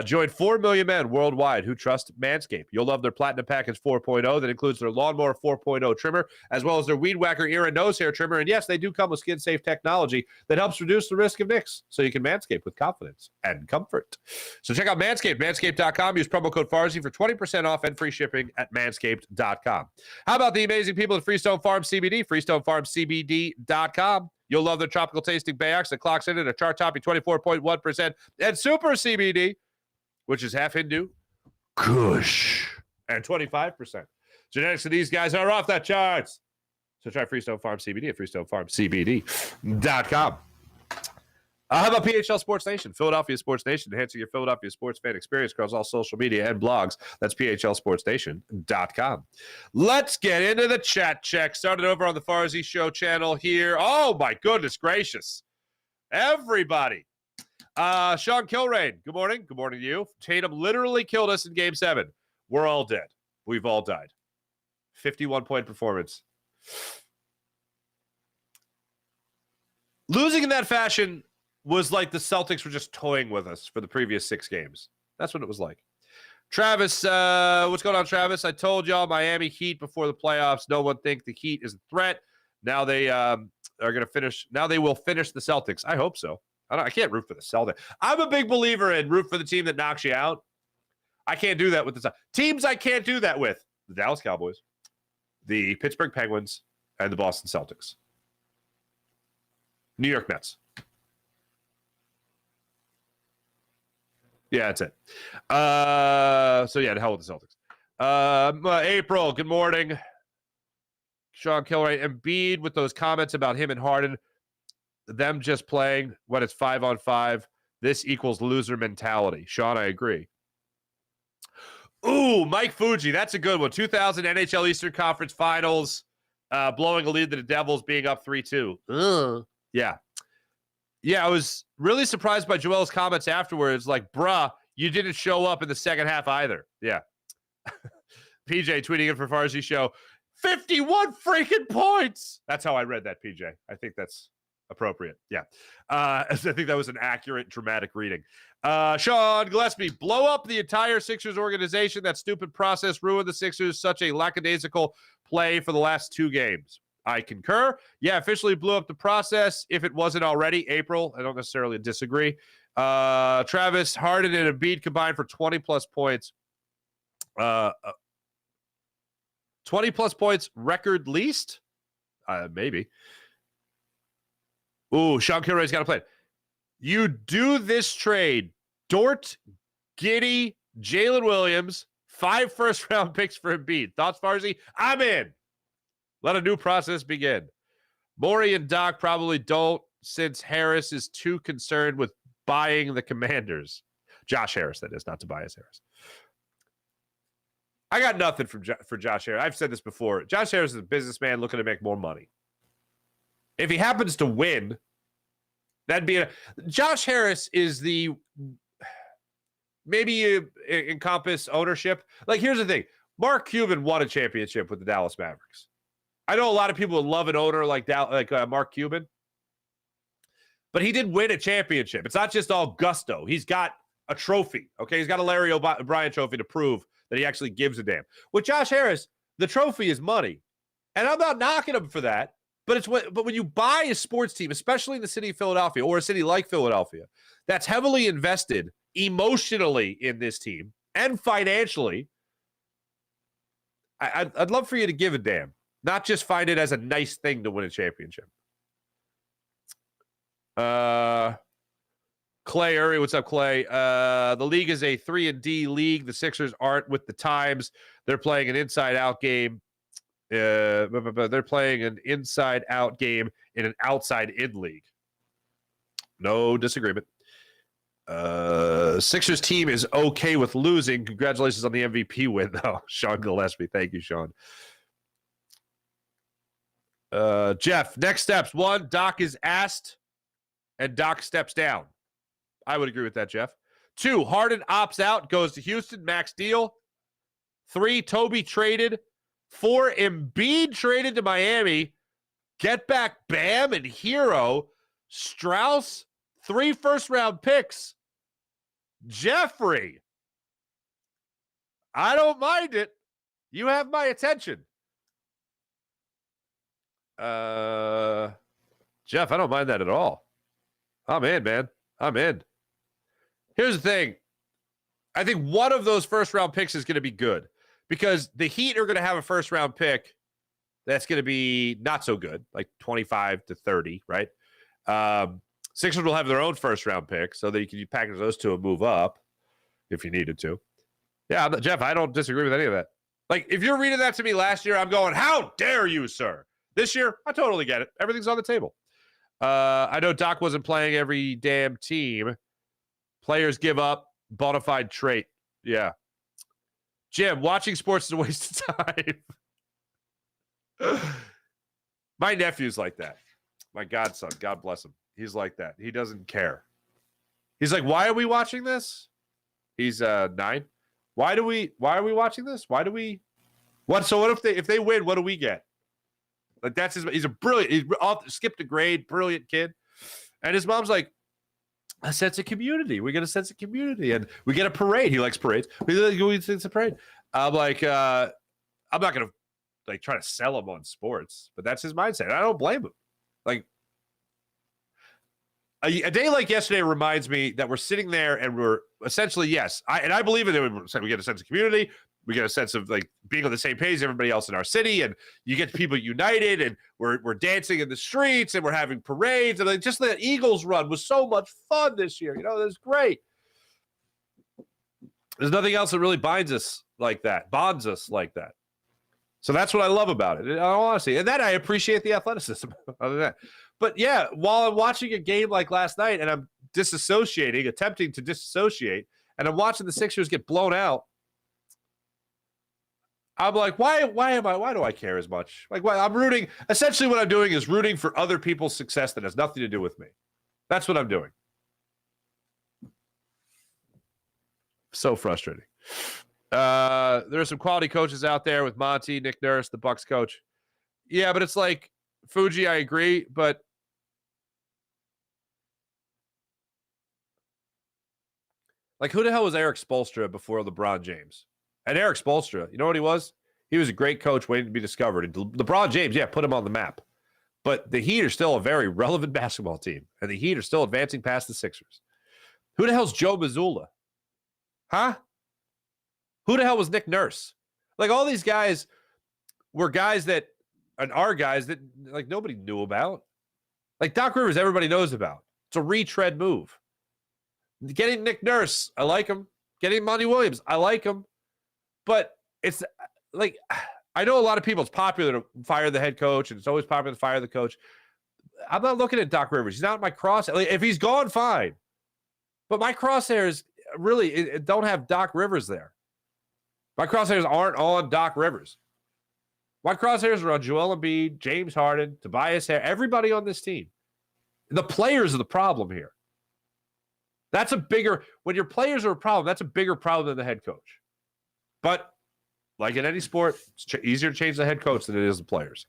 Join 4 million men worldwide who trust Manscaped. You'll love their Platinum Package 4.0 that includes their Lawnmower 4.0 trimmer, as well as their Weed Whacker ear and nose hair trimmer. And yes, they do come with skin-safe technology that helps reduce the risk of nicks, so you can manscape with confidence and comfort. So check out Manscaped, manscaped.com. Use promo code Farzy for 20% off and free shipping at manscaped.com. How about the amazing people at Freestone Farm CBD, freestonefarmcbd.com. You'll love their tropical tasting Bayox that clocks in at a chart-topping 24.1%, and Super CBD, which is half Hindu, Kush, and 25%. Genetics of these guys are off the charts. So try Freestone Farm CBD at freestonefarmcbd.com. How about PHL Sports Nation? Philadelphia Sports Nation, enhancing your Philadelphia sports fan experience across all social media and blogs. That's phlsportsnation.com. Let's get into the chat check. Started over on the Farzy Show channel here. Oh, my goodness gracious. Everybody. Sean Kilrain, good morning. Good morning to you. Tatum literally killed us in Game 7. We're all dead. We've all died. 51-point performance. Losing in that fashion was like the Celtics were just toying with us for the previous 6 games. That's what it was like. Travis, what's going on, Travis? I told y'all Miami Heat before the playoffs. No one think the Heat is a threat. Now they are going to finish. Now they will finish the Celtics. I hope so. I can't root for the Celtics. I'm a big believer in root for the team that knocks you out. I can't do that with the teams. I can't do that with the Dallas Cowboys, the Pittsburgh Penguins, and the Boston Celtics. New York Mets. Yeah, that's it. So, yeah, the hell with the Celtics. April, good morning. Sean Kilray. Embiid with those comments about him and Harden, them just playing when it's 5-on-5. This equals loser mentality. Sean, I agree. Ooh, Mike Fuji, that's a good one. 2000 NHL Eastern Conference Finals, blowing a lead to the Devils, being up 3-2. Yeah. Yeah, I was really surprised by Joel's comments afterwards. Like, bruh, you didn't show up in the second half either. Yeah. PJ tweeting in for Farzy Show. 51 freaking points. That's how I read that, PJ. I think that's appropriate. Yeah. I think that was an accurate, dramatic reading. Sean Gillespie, blow up the entire Sixers organization. That stupid process ruined the Sixers. Such a lackadaisical play for the last 2 games. I concur. Yeah, officially blew up the process. If it wasn't already, April, I don't necessarily disagree. Travis, Harden and Embiid combined for 20-plus points. 20-plus points record least? Maybe. Ooh, Sean Kilroy's got a plan. You do this trade. Dort, Giddey, Jalen Williams, 5 first-round picks for Embiid. Thoughts, Farzy? I'm in. Let a new process begin. Morey and Doc probably don't, since Harris is too concerned with buying the Commanders. Josh Harris, that is, not Tobias Harris. I got nothing for Josh Harris. I've said this before. Josh Harris is a businessman looking to make more money. If he happens to win, that'd be Josh Harris is the maybe encompass ownership. Like, here's the thing. Mark Cuban won a championship with the Dallas Mavericks. I know a lot of people would love an owner like Mark Cuban, but he did win a championship. It's not just all gusto. He's got a trophy, okay? He's got a Larry O'Brien trophy to prove that he actually gives a damn. With Josh Harris, the trophy is money, and I'm not knocking him for that, but when you buy a sports team, especially in the city of Philadelphia or a city like Philadelphia, that's heavily invested emotionally in this team and financially, I'd love for you to give a damn. Not just find it as a nice thing to win a championship. Clay Urey, what's up, Clay? The league is a 3-and-D league. The Sixers aren't with the times. They're playing an inside-out game. They're playing an inside-out game in an outside-in league. No disagreement. Sixers team is okay with losing. Congratulations on the MVP win, though. Sean Gillespie. Thank you, Sean. Jeff, next steps. 1, Doc is asked, and Doc steps down. I would agree with that, Jeff. 2, Harden opts out, goes to Houston, max deal. 3, Toby traded. 4, Embiid traded to Miami. Get back Bam and Hero. Strauss, 3 first-round picks. Jeffrey, I don't mind it. You have my attention. Jeff, I don't mind that at all. I'm in, man. I'm in. Here's the thing. I think one of those first-round picks is going to be good because the Heat are going to have a first-round pick that's going to be not so good, like 25 to 30, right? Sixers will have their own first-round pick so that you can package those two and move up if you needed to. Yeah, Jeff, I don't disagree with any of that. Like, if you're reading that to me last year, I'm going, how dare you, sir? This year, I totally get it. Everything's on the table. I know Doc wasn't playing every damn team. Players give up. Bona fide trait. Yeah. Jim, watching sports is a waste of time. My nephew's like that. My godson, God bless him. He's like that. He doesn't care. He's like, why are we watching this? He's 9. Why are we watching this? What? So what if they win? What do we get? Like that's he's a brilliant. He's skipped a grade, brilliant kid. And his mom's like, a sense of community. We get a sense of community, and we get a parade. He likes parades. It's a parade. I'm like, I'm not gonna like try to sell him on sports, but that's his mindset. I don't blame him. Like a day like yesterday reminds me that we're sitting there and we're essentially, yes, I believe in it. We get a sense of community. We get a sense of like being on the same page as everybody else in our city, and you get people united, and we're dancing in the streets, and we're having parades, and like just the Eagles run was so much fun this year. You know, it was great. There's nothing else that really bonds us like that. So that's what I love about it, in all honesty. And then I appreciate the athleticism other than that. But yeah, while I'm watching a game like last night, and I'm attempting to disassociate, and I'm watching the Sixers get blown out, I'm like, why do I care as much? Like, I'm rooting. Essentially, what I'm doing is rooting for other people's success that has nothing to do with me. That's what I'm doing. So frustrating. There are some quality coaches out there with Monty, Nick Nurse, the Bucks coach. Yeah, but it's like, Fuji, I agree, but like, who the hell was Eric Spoelstra before LeBron James? And Eric Spoelstra, you know what he was? He was a great coach waiting to be discovered. And LeBron James, yeah, put him on the map. But the Heat are still a very relevant basketball team. And the Heat are still advancing past the Sixers. Who the hell's Joe Mazzulla? Huh? Who the hell was Nick Nurse? Like, all these guys were guys that, and are guys that, like, nobody knew about. Like, Doc Rivers, everybody knows about. It's a retread move. Getting Nick Nurse, I like him. Getting Monty Williams, I like him. But it's like, I know a lot of people, it's popular to fire the head coach, and it's always popular to fire the coach. I'm not looking at Doc Rivers. He's not my crosshair. Like, if he's gone, fine. But my crosshairs really don't have Doc Rivers there. My crosshairs aren't on Doc Rivers. My crosshairs are on Joel Embiid, James Harden, Tobias Harris, everybody on this team. The players are the problem here. That's when your players are a problem, that's a bigger problem than the head coach. But like in any sport, it's easier to change the head coach than it is the players.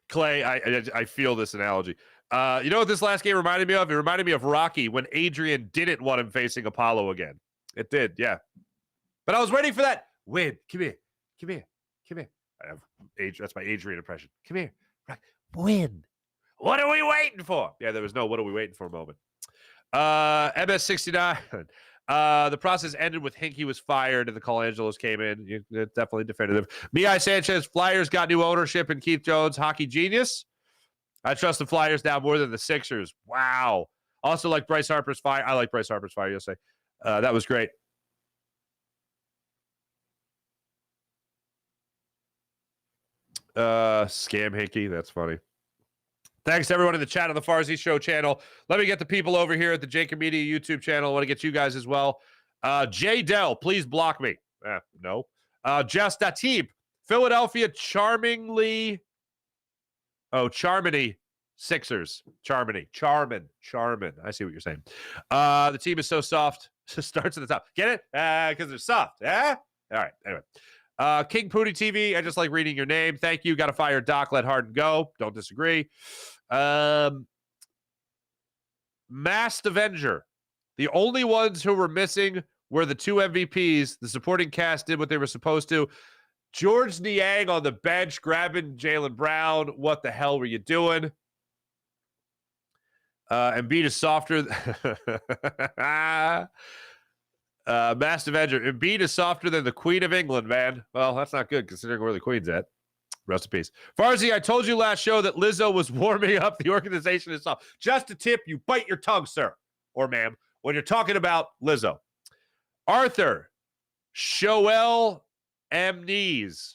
Clay, I feel this analogy. You know what this last game reminded me of? It reminded me of Rocky when Adrian didn't want him facing Apollo again. It did, yeah. But I was waiting for that win. Come here. I have that's my Adrian impression. Come here. Win. What are we waiting for? Yeah, there was no what are we waiting for moment. MS69. The process ended with Hinkie was fired and the Colangelos came in. Definitely definitive. Mihai Sanchez, Flyers got new ownership and Keith Jones, hockey genius. I trust the Flyers now more than the Sixers. Wow. Also like Bryce Harper's fire. I like Bryce Harper's fire, you'll say. That was great. Scam Hickey. That's funny. Thanks to everyone in the chat on the Farzy Show channel. Let me get the people over here at the Jacob Media YouTube channel. I want to get you guys as well. Jay Dell, please block me. No. Just Atib, Philadelphia charmingly. Oh, Charmany Sixers. Charman. I see what you're saying. The team is so soft. Starts at the top. Get it? Because they're soft. All right. Anyway. King Pooty TV, I just like reading your name. Thank you. Got to fire Doc. Let Harden go. Don't disagree. Masked Avenger. The only ones who were missing were the 2 MVPs. The supporting cast did what they were supposed to. George Niang on the bench grabbing Jaylen Brown. What the hell were you doing? Embiid is softer. Masked Avenger. Embiid is softer than the Queen of England, man. Well, that's not good considering where the Queen's at. Rest in peace. Farzy, I told you last show that Lizzo was warming up. The organization is soft. Just a tip, you bite your tongue, sir, or ma'am, when you're talking about Lizzo. Arthur, Shoel Amnes.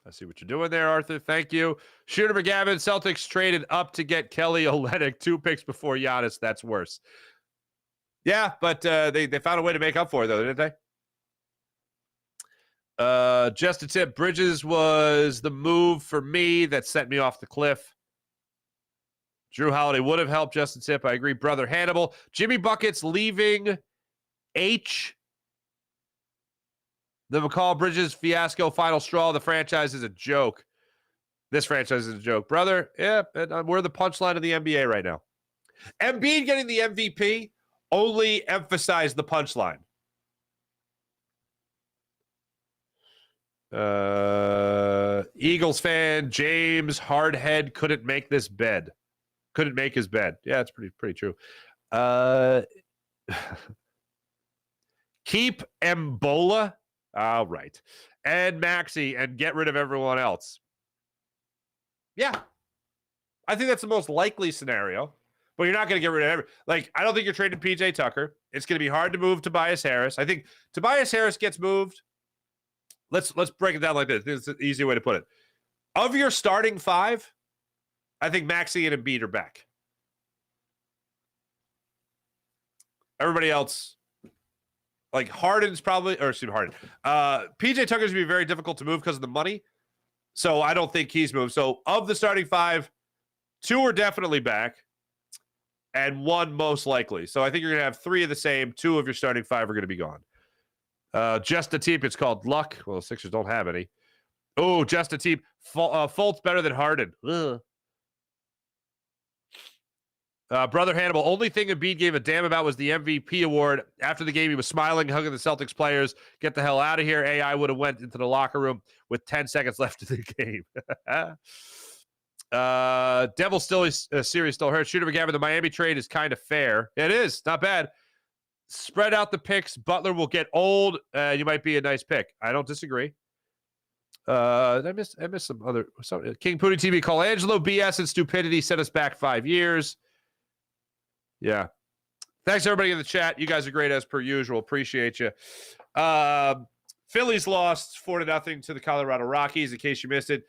I see what you're doing there, Arthur. Thank you. Shooter McGavin, Celtics traded up to get Kelly Olynyk 2 picks before Giannis. That's worse. Yeah, but they found a way to make up for it, though, didn't they? Just a tip, Bridges was the move for me that sent me off the cliff. Drew Holiday would have helped. Just a tip, I agree. Brother Hannibal. Jimmy Buckets leaving H. The McCall Bridges fiasco final straw. The franchise is a joke. This franchise is a joke. Brother, yeah, we're the punchline of the NBA right now. Embiid getting the MVP only emphasized the punchline. Eagles fan James Hardhead couldn't make this bed. Couldn't make his bed. Yeah, it's pretty true. Keep Embola. All right. And Maxey and get rid of everyone else. Yeah. I think that's the most likely scenario. But you're not going to get rid of I don't think you're trading PJ Tucker. It's going to be hard to move Tobias Harris. I think Tobias Harris gets moved. Let's break it down like this. This is an easy way to put it. Of your starting 5, I think Maxey and Embiid are back. Everybody else, Harden's probably, Harden. PJ Tucker's going to be very difficult to move because of the money. So I don't think he's moved. So of the starting 5, 2 are definitely back and 1 most likely. So I think you're going to have 3 of the same. 2 of your starting 5 are going to be gone. Just a team. It's called luck. Well, the Sixers don't have any. Oh, just a team. Fultz better than Harden. Brother Hannibal, only thing Embiid gave a damn about was the MVP award. After the game, he was smiling, hugging the Celtics players. Get the hell out of here. AI would have went into the locker room with 10 seconds left of the game. Devil still series still hurt. Shooter McGavin, the Miami trade is kind of fair. It is. Not bad. Spread out the picks. Butler will get old. You might be a nice pick. I don't disagree. I missed some other. King Pooty TV, Colangelo, BS, and stupidity set us back 5 years. Yeah. Thanks, everybody in the chat. You guys are great as per usual. Appreciate you. Phillies lost 4-0 to the Colorado Rockies. In case you missed it,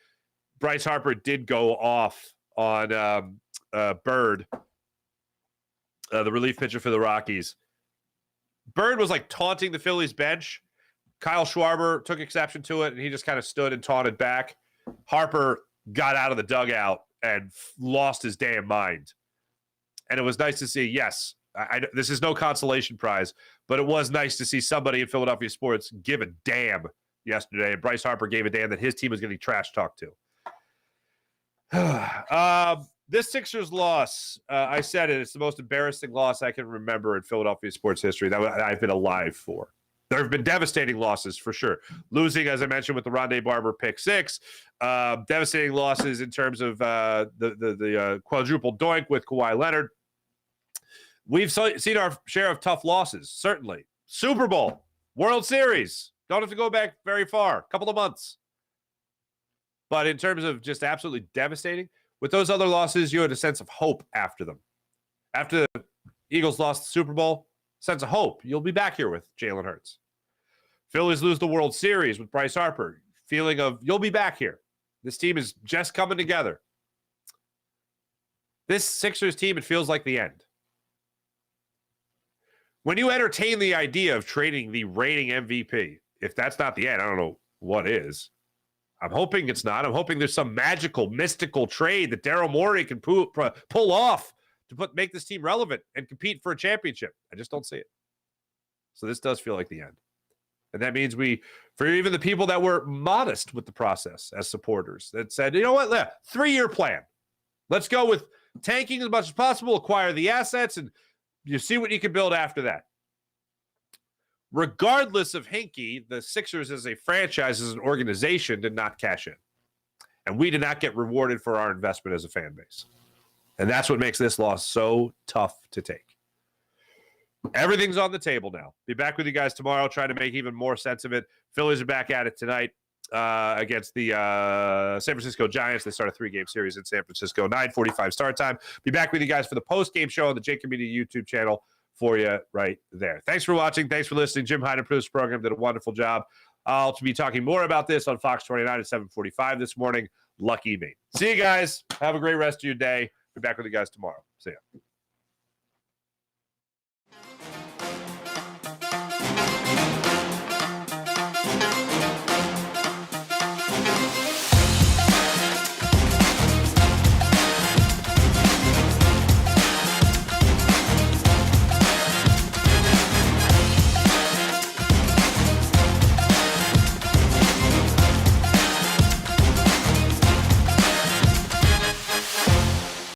Bryce Harper did go off on Bird, the relief pitcher for the Rockies. Bird was taunting the Phillies bench. Kyle Schwarber took exception to it, and he just kind of stood and taunted back. Harper got out of the dugout and lost his damn mind. And it was nice to see, yes, this is no consolation prize, but it was nice to see somebody in Philadelphia sports give a damn yesterday. And Bryce Harper gave a damn that his team was getting trash talked to. This Sixers loss, I said it, it's the most embarrassing loss I can remember in Philadelphia sports history that I've been alive for. There have been devastating losses for sure. Losing, as I mentioned, with the Rondé Barber pick 6. Devastating losses in terms of the quadruple doink with Kawhi Leonard. We've seen our share of tough losses, certainly. Super Bowl, World Series. Don't have to go back very far, a couple of months. But in terms of just absolutely devastating, with those other losses, you had a sense of hope after them. After the Eagles lost the Super Bowl, sense of hope. You'll be back here with Jalen Hurts. Phillies lose the World Series with Bryce Harper. Feeling of, you'll be back here. This team is just coming together. This Sixers team, it feels like the end. When you entertain the idea of trading the reigning MVP, if that's not the end, I don't know what is. I'm hoping it's not. I'm hoping there's some magical, mystical trade that Daryl Morey can pull off to make this team relevant and compete for a championship. I just don't see it. So this does feel like the end. And that means for even the people that were modest with the process as supporters, that said, you know what, 3-year plan. Let's go with tanking as much as possible, acquire the assets, and you see what you can build after that. Regardless of Hinkie, the Sixers as a franchise, as an organization, did not cash in. And we did not get rewarded for our investment as a fan base. And that's what makes this loss so tough to take. Everything's on the table now. Be back with you guys tomorrow, trying to make even more sense of it. Phillies are back at it tonight against the San Francisco Giants. They start a 3-game series in San Francisco, 9:45 start time. Be back with you guys for the post-game show on the J Community YouTube channel for you right there. Thanks for watching. Thanks for listening. Jim Hyden produced the program, did a wonderful job. I'll be talking more about this on Fox 29 at 7:45 this morning. Lucky me. See you guys. Have a great rest of your day. Be back with you guys tomorrow. See ya.